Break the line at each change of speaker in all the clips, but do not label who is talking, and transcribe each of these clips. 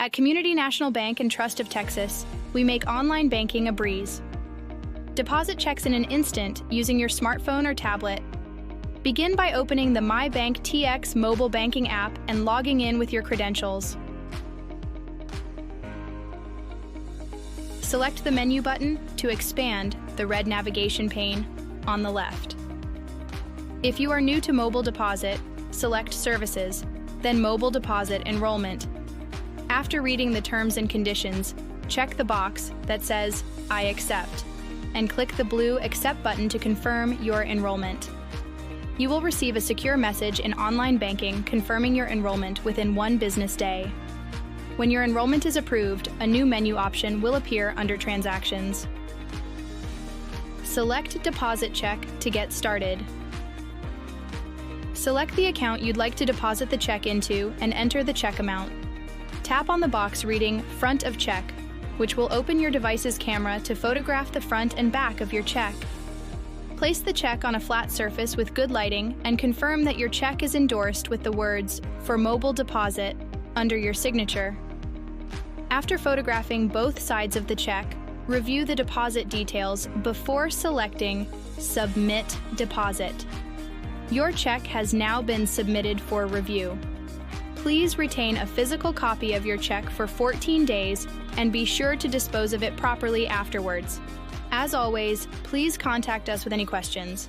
At Community National Bank and Trust of Texas, we make online banking a breeze. Deposit checks in an instant using your smartphone or tablet. Begin by opening the My Bank TX mobile banking app and logging in with your credentials. Select the menu button to expand the red navigation pane on the left. If you are new to mobile deposit, select Services, then Mobile Deposit Enrollment. After reading the terms and conditions, check the box that says I accept and click the blue Accept button to confirm your enrollment. You will receive a secure message in online banking confirming your enrollment within 1 business day. When your enrollment is approved, a new menu option will appear under Transactions. Select Deposit Check to get started. Select the account you'd like to deposit the check into and enter the check amount. Tap on the box reading Front of Check, which will open your device's camera to photograph the front and back of your check. Place the check on a flat surface with good lighting and confirm that your check is endorsed with the words "For Mobile Deposit" under your signature. After photographing both sides of the check, review the deposit details before selecting Submit Deposit. Your check has now been submitted for review. Please retain a physical copy of your check for 14 days and be sure to dispose of it properly afterwards. As always, please contact us with any questions.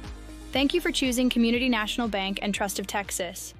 Thank you for choosing Community National Bank and Trust of Texas.